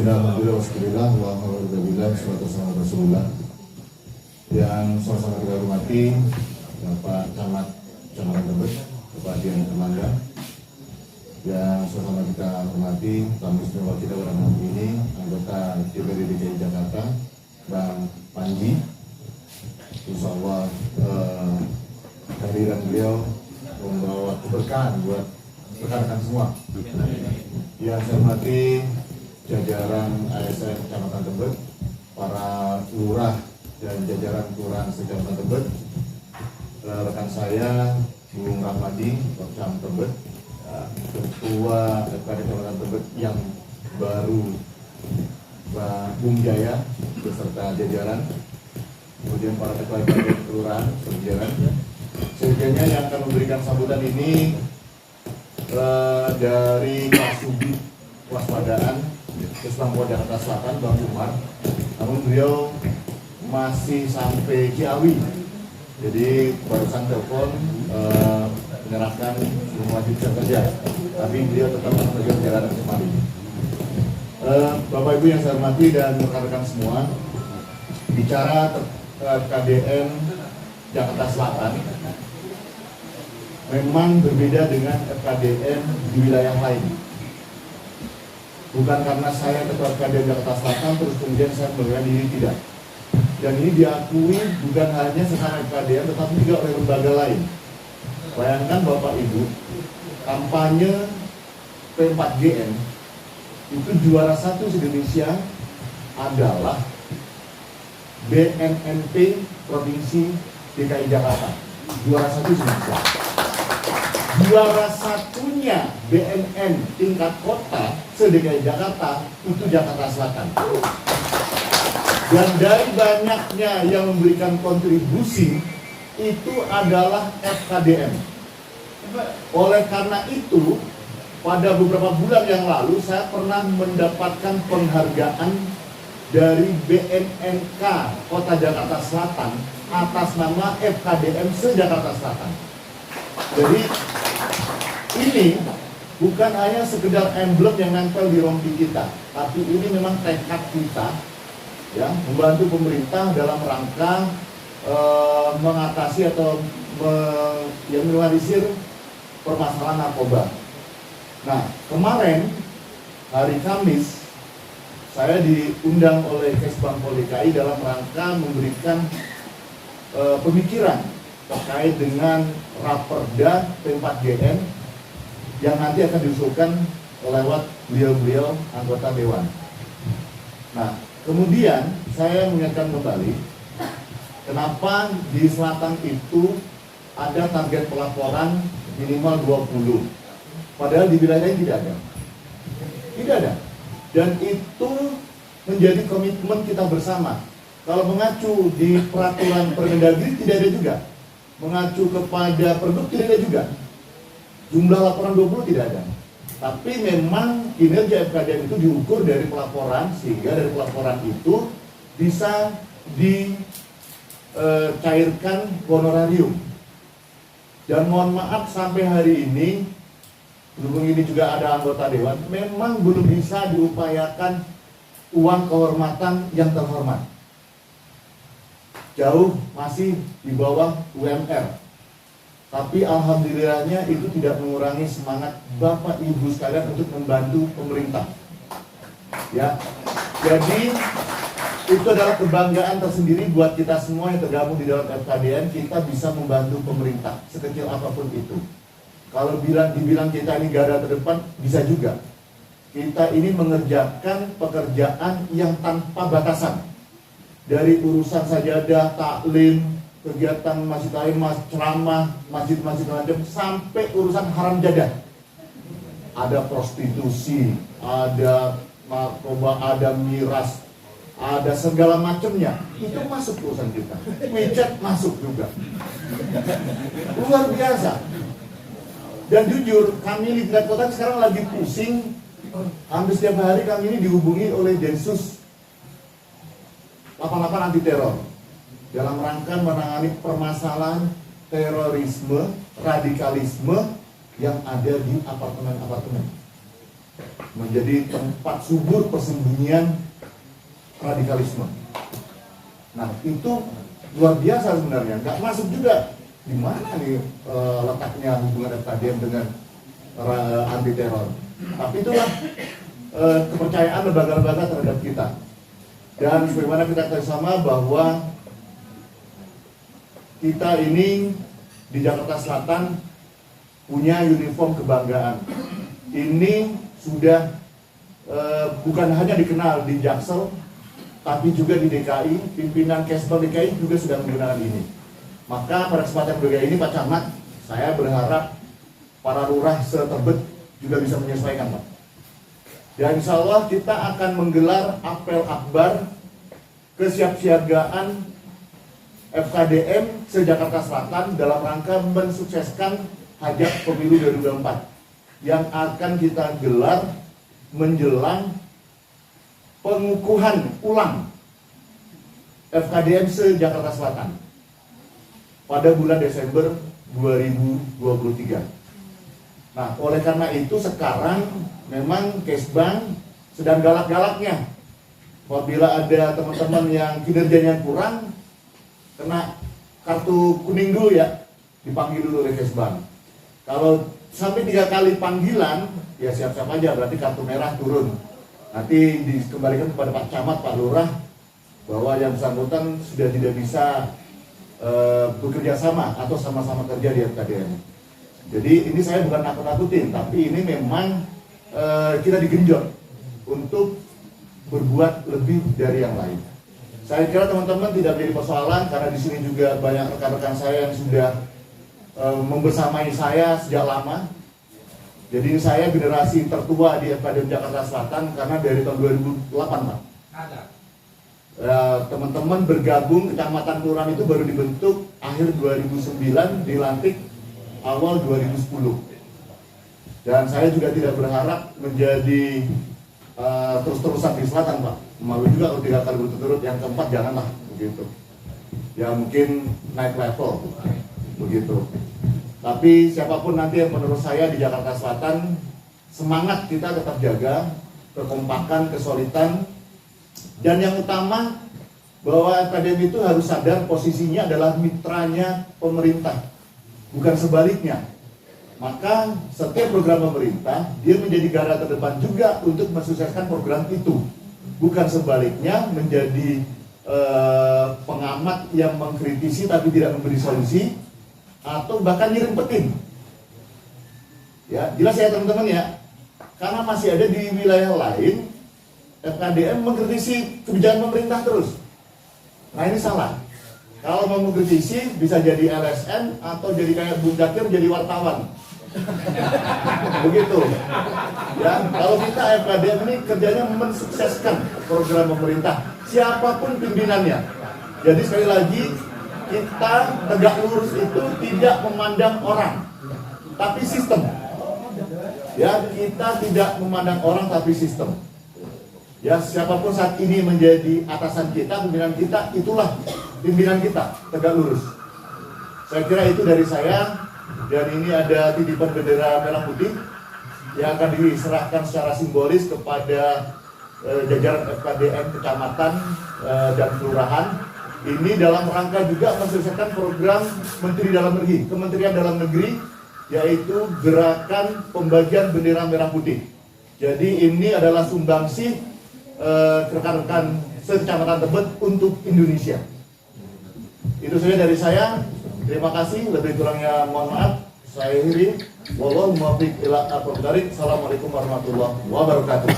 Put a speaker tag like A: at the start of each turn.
A: Bismillahirrahmanirrahim. Rasulullah. Yang sama-sama kita hormati Bapak Camat Kecamatan Tebet, Bapak Dian Kemangga. Yang sama-sama kita hormati tamu istimewa kita pada malam ini, anggota DPRD DKI Jakarta, Bang Panji. Insya Allah kehadiran beliau membawa keberkahan buat rekan-rekan semua. Yang saya hormati jajaran ASN Kecamatan Tebet, para lurah dan jajaran kelurahan Kecamatan Tebet, rekan saya Bung Rahmadi, Kecamatan Tebet, Ketua FKD Kecamatan Tebet yang baru, Bung Jaya beserta jajaran, kemudian para ketua FKD kelurahan jajaran. Selanjutnya yang akan memberikan sambutan ini dari Kasubit Waspadaan Keselamatan Jakarta Selatan, Bang Umar. Namun beliau masih sampai Ciawi, jadi barusan telepon menyerahkan melanjutkan kerja, tapi beliau tetap melanjutkan perjalanan kembali. Bapak Ibu yang saya hormati dan rekan-rekan semua, bicara KDN Jakarta Selatan memang berbeda dengan FKDN di wilayah lain. Bukan karena saya ketua FKDN Jakarta Selatan terus kemudian saya mengundurkan diri, tidak. Dan ini diakui bukan hanya sesama FKDN tetapi juga oleh lembaga lain. Bayangkan Bapak Ibu, kampanye P4GN itu juara satu di Indonesia adalah BNNP Provinsi DKI Jakarta. Juara satu di Indonesia. Juara satunya BNN tingkat kota se-DKI Jakarta itu Jakarta Selatan. Dan dari banyaknya yang memberikan kontribusi itu adalah FKDN. Oleh karena itu, pada beberapa bulan yang lalu saya pernah mendapatkan penghargaan dari BNNK Kota Jakarta Selatan atas nama FKDN se-Jakarta Selatan. Jadi ini bukan hanya sekedar emblem yang nempel di rompi kita, tapi ini memang tekad kita ya, membantu pemerintah dalam rangka mengatasi atau meminimalisir permasalahan narkoba. Nah, kemarin hari Kamis saya diundang oleh Kesbang Pol DKI dalam rangka memberikan pemikiran terkait dengan Raperda P4GN yang nanti akan diusulkan lewat beliau-beliau anggota Dewan. Nah, kemudian saya mengingatkan kembali, kenapa di selatan itu ada target pelaporan minimal 20, padahal di wilayah lain tidak ada. Tidak ada. Dan itu menjadi komitmen kita bersama. Kalau mengacu di peraturan Permendagri tidak ada juga. Mengacu kepada Pergub tidak ada juga. Jumlah laporan 20 tidak ada. Tapi memang kinerja FKDN itu diukur dari pelaporan, sehingga dari pelaporan itu bisa dicairkan honorarium. Dan mohon maaf sampai hari ini, berhubung ini juga ada anggota Dewan, memang belum bisa diupayakan uang kehormatan yang terhormat. Jauh masih di bawah UMR. Tapi alhamdulillahnya itu tidak mengurangi semangat Bapak Ibu sekalian untuk membantu pemerintah. Ya. Jadi itu adalah kebanggaan tersendiri buat kita semua yang tergabung di dalam FKDN, kita bisa membantu pemerintah sekecil apapun itu. Kalau dibilang kita ini garda terdepan, bisa juga. Kita ini mengerjakan pekerjaan yang tanpa batasan. Dari urusan sajadah, taklim, kegiatan masjid taklim, ceramah, masjid-masjid macam, sampai urusan haram jadah. Ada prostitusi, ada narkoba, ada miras, ada segala macamnya. Itu masuk urusan kita. WeChat masuk juga. Luar biasa. Dan jujur, kami di tingkat kota sekarang lagi pusing. Hampir setiap hari kami ini dihubungi oleh Densus 88 anti teror dalam rangka menangani permasalahan terorisme, radikalisme yang ada di apartemen-apartemen. menjadi tempat subur persembunyian radikalisme. Nah itu luar biasa sebenarnya, nggak masuk juga di mana nih letaknya hubungan FKDM dengan anti teror. Tapi itulah kepercayaan lembaga-lembaga terhadap kita. Dan sebagaimana kita ketahui sama bahwa kita ini di Jakarta Selatan punya uniform kebanggaan. Ini sudah bukan hanya dikenal di Jaksel, tapi juga di DKI, pimpinan Kesbang DKI juga sudah menggunakan ini. Maka pada kesempatan berbagai ini Pak Camat, saya berharap para lurah setebet juga bisa menyesuaikan Pak. Dan insya Allah kita akan menggelar apel akbar kesiapsiagaan FKDM se-Jakarta Selatan dalam rangka mensukseskan hajat pemilu 2024 yang akan kita gelar menjelang pengukuhan ulang FKDM se-Jakarta Selatan pada bulan Desember 2023. Nah, oleh karena itu sekarang memang Kesbang sedang galak-galaknya. Apabila ada teman-teman yang kinerjanya kurang, kena kartu kuning dulu ya, dipanggil dulu oleh Kesbang. Kalau sampai 3 kali panggilan, ya siap-siap aja, berarti kartu merah turun. Nanti dikembalikan kepada Pak Camat, Pak Lurah, bahwa yang bersangkutan sudah tidak bisa bekerja sama atau sama-sama kerja di FKDM. Jadi ini saya bukan nakut-nakutin, tapi ini memang kita digenjot untuk berbuat lebih dari yang lain. Saya kira teman-teman tidak menjadi persoalan karena di sini juga banyak rekan-rekan saya yang sudah membersamai saya sejak lama. Jadi saya generasi tertua di FKDM Jakarta Selatan karena dari tahun 2008 Pak. Teman-teman bergabung kecamatan kelurahan itu baru dibentuk akhir 2009, dilantik awal 2010. Dan saya juga tidak berharap menjadi terus-terusan di selatan Pak. Malu juga kalau 3 kali berturut-turut, yang keempat janganlah begitu. Ya mungkin naik level begitu. Tapi siapapun nanti yang menurut saya di Jakarta Selatan, semangat kita tetap jaga, kekompakan, kesolidan, dan yang utama bahwa FKDM itu harus sadar posisinya adalah mitranya pemerintah, bukan sebaliknya. Maka setiap program pemerintah dia menjadi garda terdepan juga untuk mensukseskan program itu, bukan sebaliknya menjadi pengamat yang mengkritisi tapi tidak memberi solusi atau bahkan nyerempetin. Ya jelas ya teman-teman ya, karena masih ada di wilayah lain FKDM mengkritisi kebijakan pemerintah terus. Nah ini salah. Kalau mau mengkritisi bisa jadi LSM atau jadi kayak Bung Dakir jadi wartawan. Begitu. Ya, kalau kita FKDM ini kerjanya mensukseskan program pemerintah, siapapun pimpinannya. Jadi sekali lagi kita tegak lurus itu tidak memandang orang, tapi sistem. Ya, kita tidak memandang orang tapi sistem. Ya, siapapun saat ini menjadi atasan kita, pimpinan kita, itulah pimpinan kita, tegak lurus. Saya kira itu dari saya. Dan ini ada titipan bendera merah putih yang akan diserahkan secara simbolis kepada jajaran FKDM kecamatan dan kelurahan. Ini dalam rangka juga mensukseskan program Kementerian Dalam Negeri, yaitu gerakan pembagian bendera merah putih. Jadi ini adalah sumbangsih rekan-rekan sekecamatan Tebet untuk Indonesia. Itu saja dari saya. Terima kasih, lebih kurangnya mohon maaf. Saya akhiri. Wallahul muwaffiq ila aqwamit thoriq. Assalamualaikum warahmatullahi wabarakatuh.